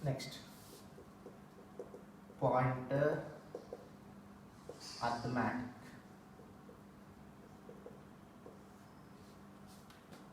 Next, pointer arithmetic.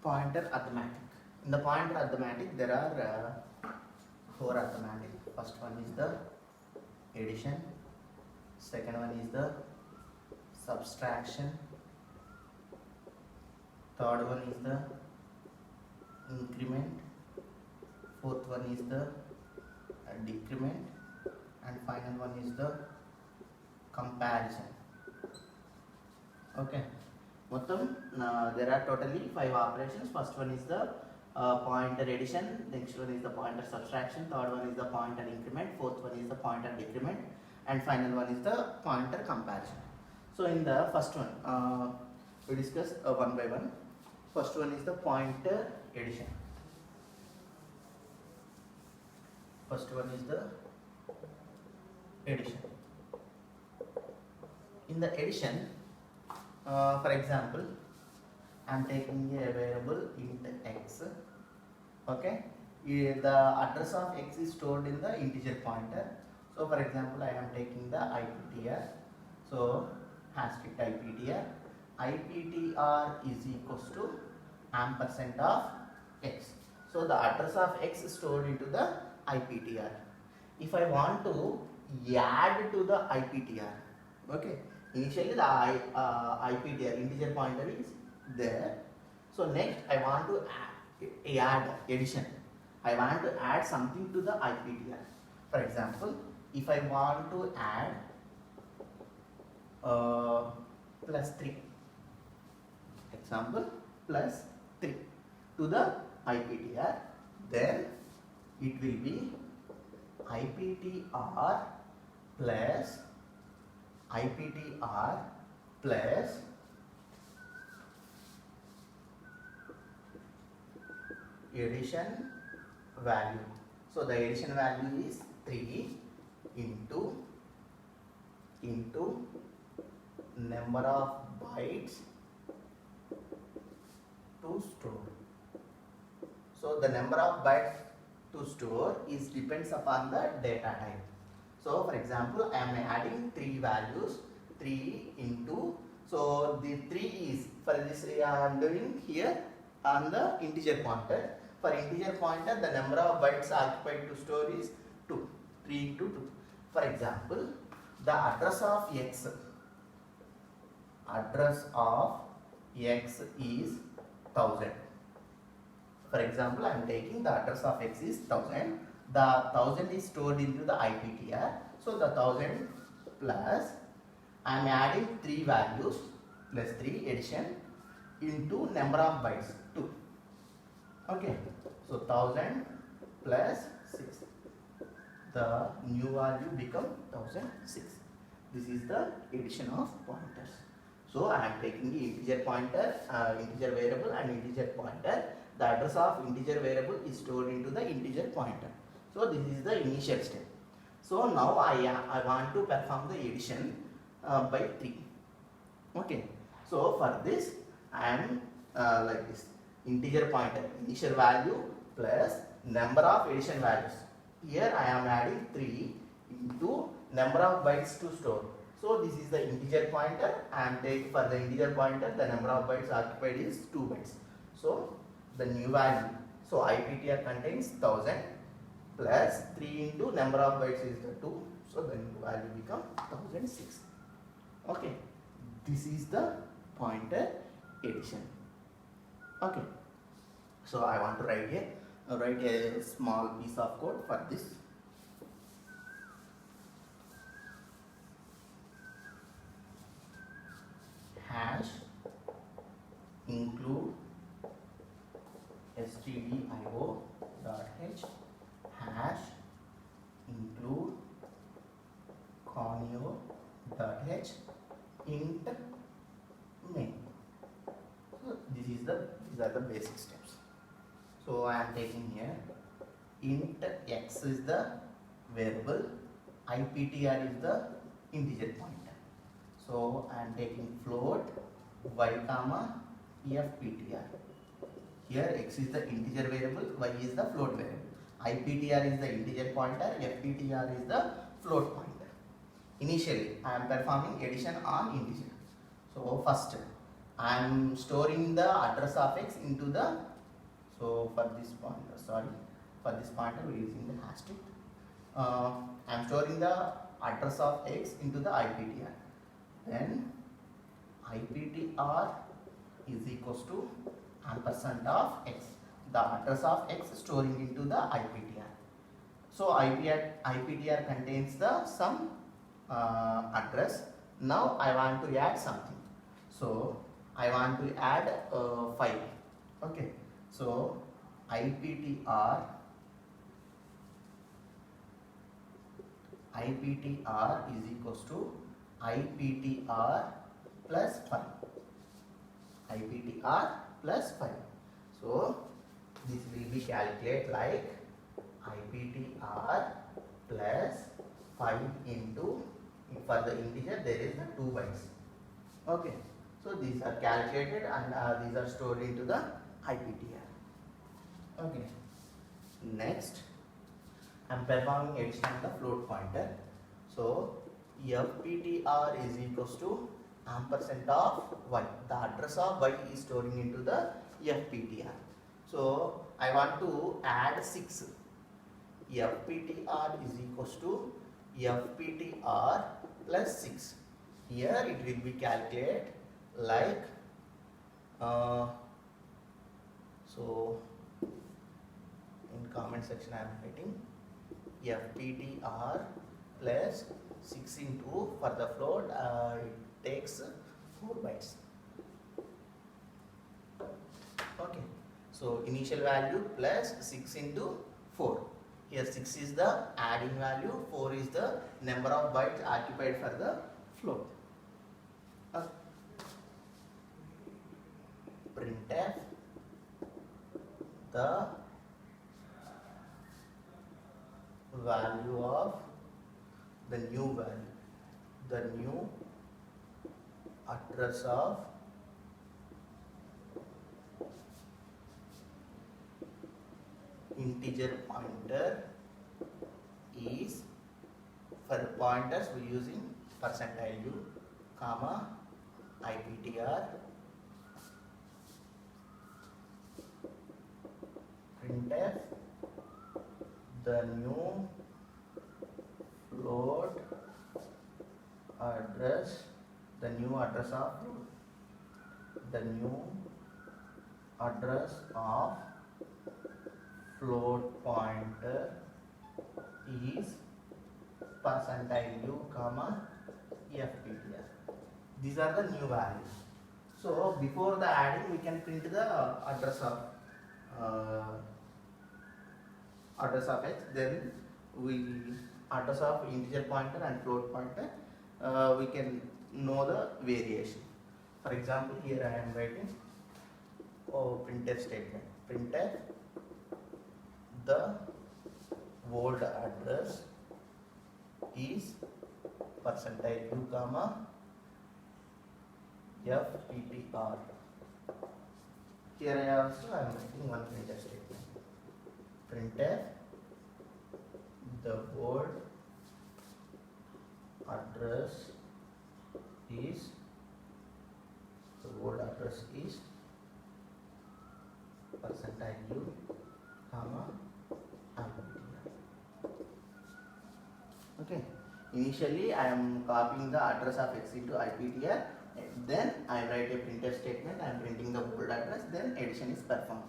Pointer arithmetic. In the pointer arithmetic, there are four arithmetic. First one is the addition. Second one is the subtraction. Third one is the increment. Fourth one is the decrement, and final one is the comparison. Okay. There are totally 5 operations. First one is the pointer addition, next one is the pointer subtraction, third one is the pointer increment, fourth one is the pointer decrement, and final one is the pointer comparison. So in the first one, we discuss one by one. First one is the pointer addition. First one is the addition. In the addition, for example, I am taking a variable int x. Okay, the address of x is stored in the integer pointer. So for example, I am taking the iptr. So hashtag iptr. iptr is equals to ampersand of x. So the address of x is stored into the iptr. If I want to add to the iptr, okay, initially the iptr integer pointer is there. So next I want to add addition. I want to add something to the iptr. For example, if I want to add plus 3, example plus 3 to the iptr, then it will be iptr plus addition value. So the addition value is 3 into number of bytes to store. So the number of bytes to store is depends upon the data type. So for example, I am adding 3 values, 3 into, so the 3 is, for this I am doing here on the integer pointer. For integer pointer, the number of bytes occupied to store is 2, 3 into 2. For example, the address of x is 1000. For example, I am taking the address of x is 1000. The 1000 is stored into the iptr. So the 1000 plus, I am adding 3 values plus 3 addition into number of bytes 2. Okay, so 1000 plus 6. The new value become 1006. This is the addition of pointers. So I am taking the integer pointer, integer variable and integer pointer. The address of integer variable is stored into the integer pointer. So this is the initial step. So now I want to perform the addition by 3. Okay. So for this I am like this, integer pointer initial value plus number of addition values. Here I am adding 3 into number of bytes to store. So this is the integer pointer, and take for the integer pointer the number of bytes occupied is 2 bytes. So the new value, so iptr contains 1000 plus 3 into number of bytes is the 2, so the new value become 1006. Okay, this is the pointer addition. Okay, so I want to write a small piece of code for this. Hash include stdio.h hash include conio.h int main. So these are the basic steps. So I am taking here int x is the variable, iptr is the integer pointer. So I am taking float y comma fptr. Here x is the integer variable, y is the float variable. IPTR is the integer pointer, FPTR is the float pointer. Initially, I am performing addition on integer. So first, I am storing the address of x into the, so for this pointer, for this pointer we are using the hash tag. I am storing the address of x into the IPTR. Then IPTR is equals to ampersand of x, the address of x storing into the IPTR. So IPTR contains the some address. Now I want to add something. So I want to add 5. Okay. So IPTR is equals to IPTR plus 5. IPTR plus 5. So this will be calculated like IPTR plus 5 into, for the integer there is the 2 bytes. Okay. So these are calculated and these are stored into the IPTR. Okay. Next, I am performing addition on the float pointer. So FPTR is equals to ampersand of y. The address of y is storing into the FPTR. So I want to add 6. FPTR is equals to FPTR plus 6. Here it will be calculated like so in comment section I am writing FPTR plus 6 into, for the float it takes 4 bytes. Okay. So initial value plus 6 into 4. Here 6 is the adding value, 4 is the number of bytes occupied for the float. Okay. Printf the value of the new value, the new address of integer pointer is, for pointers we are using %u, comma IPTR, printf the new float address, the new address of float, the new address of float pointer is %u, comma FPTR. These are the new values. So before the adding we can print the address of x, then we address of integer pointer and float pointer, we can know the variation. For example, here I am writing printf statement. Printf the old address is %u, comma FPTR. Here I also am writing one printf statement. Printf the old address is %u, comma IPTR. Okay. Initially I am copying the address of x into IPTR, then I write a printf statement, I am printing the old address, then addition is performed.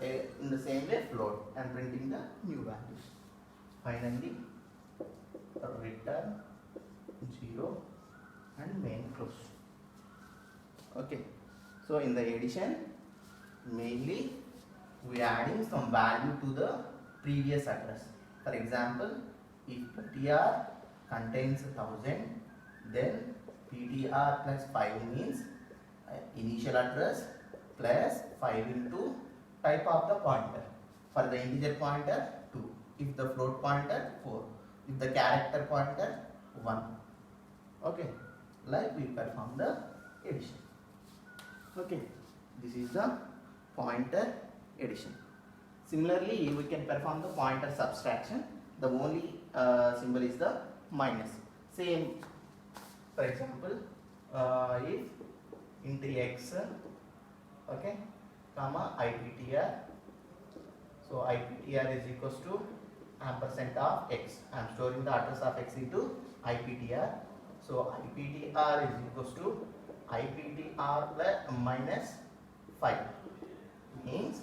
In the same way float, I am printing the new values. Finally return 0 and main close. Okay. So in the addition, mainly we are adding some value to the previous address. For example, if PTR contains 1000, then PTR plus 5 means initial address plus 5 into type of the pointer. For the integer pointer 2, if the float pointer 4, if the character pointer 1. Okay, like we perform the addition. Okay, this is the pointer addition. Similarly, we can perform the pointer subtraction. The only symbol is the minus. Same, for example, if into x, okay, comma IPTR. So IPTR is equals to ampersand of x. I am storing the address of x into IPTR. So IPTR is equals to IPTR plus minus 5 means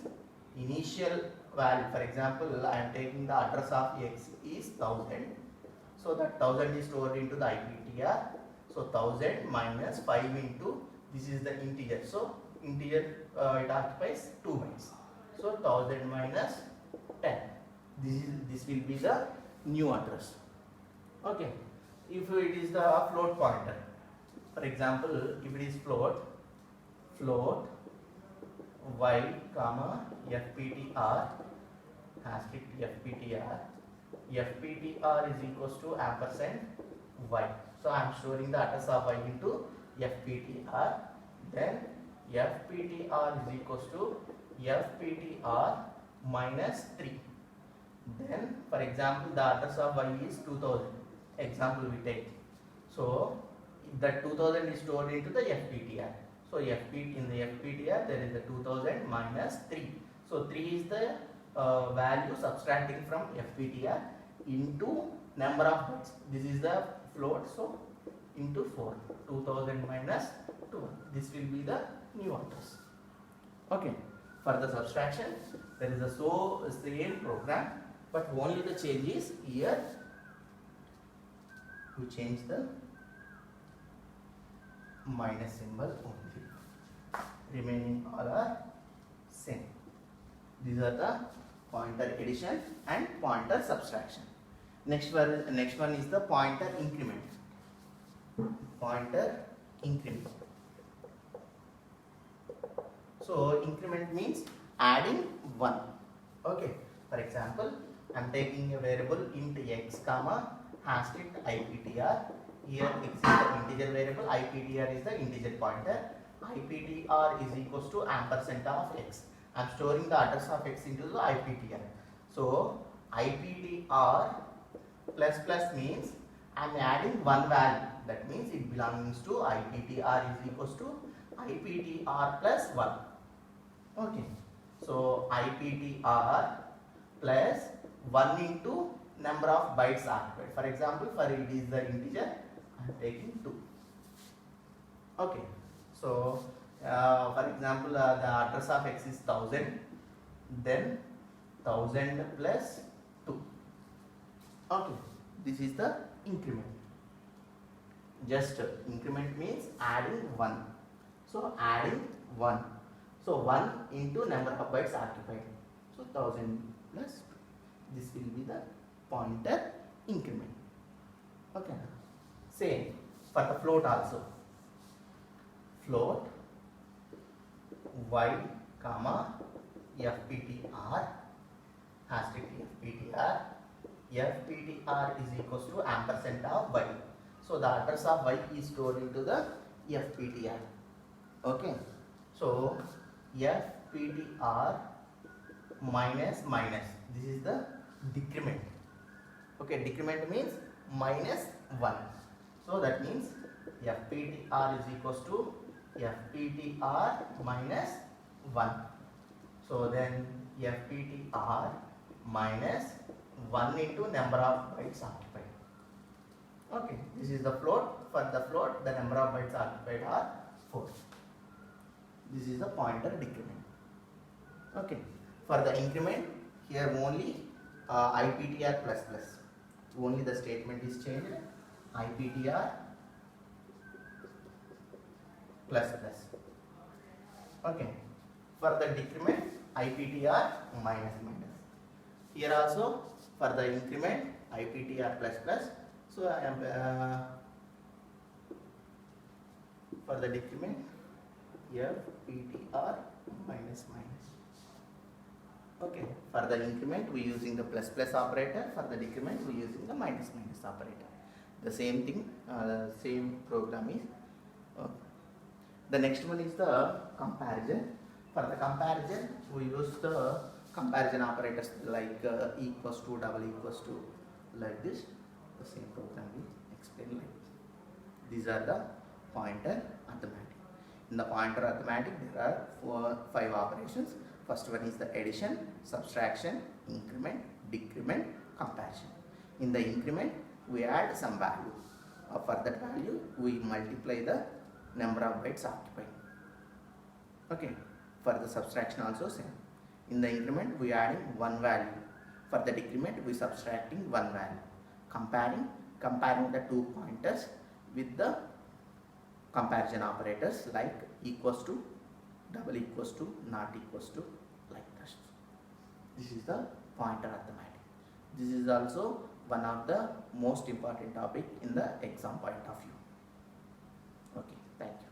initial value. For example, I am taking the address of x is 1000. So that 1000 is stored into the IPTR. So 1000 minus 5 into, this is the integer. So integer it occupies 2 bytes. So 1000 minus 10. This will be the new address. Okay. If it is the float pointer, for example, if it is float y comma fptr hashtag fptr is equals to ampersand y. So I am storing the address of y into fptr. Then fptr is equals to fptr minus 3. Then for example, the address of y is 2000. Example we take. So that 2000 is stored into the fptr. So in the fptr there is the 2000 minus 3. So 3 is the value subtracting from fptr into number of bytes. This is the float, so into 4. 2000 minus 2. This will be the new address. Okay. For the subtraction, there is a same program, but only the change is here. We change the minus symbol only. Remaining all are same. These are the pointer addition and pointer subtraction. Next one is the pointer increment. Pointer increment. So increment means adding 1. Okay. For example, I am taking a variable int x comma hashtag IPTR. Here x is the integer variable, IPTR is the integer pointer. IPTR is equals to ampersand of x. I am storing the address of x into the IPTR. So IPTR plus plus means I am adding one value. That means it belongs to IPTR is equals to IPTR plus 1. Okay. So IPTR plus 1 into number of bytes occupied. For example, for it is the integer, I am taking 2. Okay. So for example, the address of x is 1000, then 1000 plus 2. Okay. This is the increment. Just increment means adding 1. So adding 1. So 1 into number of bytes occupied. So 1000 plus 2. This will be the pointer increment. Okay. Same for the float also. Float y comma fptr hashtag fptr. Fptr is equals to ampersand of y. So the address of y is stored into the fptr. Okay. So fptr minus minus. This is the decrement. Okay, decrement means minus 1. So that means fptr is equals to fptr minus 1. So then fptr minus 1 into number of bytes occupied. Okay, this is the float. For the float, the number of bytes occupied are 4. This is the pointer decrement. Okay, for the increment, here only IPTR plus plus. Only the statement is changed. IPTR plus plus. Okay, for the decrement, IPTR minus minus. Here also for the increment, IPTR plus plus. So I am for the decrement, FPTR minus minus. Okay, for the increment we using the plus plus operator. For the decrement we using the minus minus operator. The same thing, same program is. The next one is the comparison. For the comparison we use the comparison operators like equals to, double equals to, like this. The same program we explain like this. These are the pointer arithmetic. In the pointer arithmetic, there are 5 operations. First one is the addition, subtraction, increment, decrement, comparison. In the increment, we add some value. For that value, we multiply the number of bytes occupied. Okay. For the subtraction also same. In the increment, we adding one value. For the decrement, we subtracting one value. Comparing the 2 pointers with the comparison operators like equals to, double equals to, not equals to, like that. This is the pointer arithmetic. This is also one of the most important topic in the exam point of view. Okay, thank you.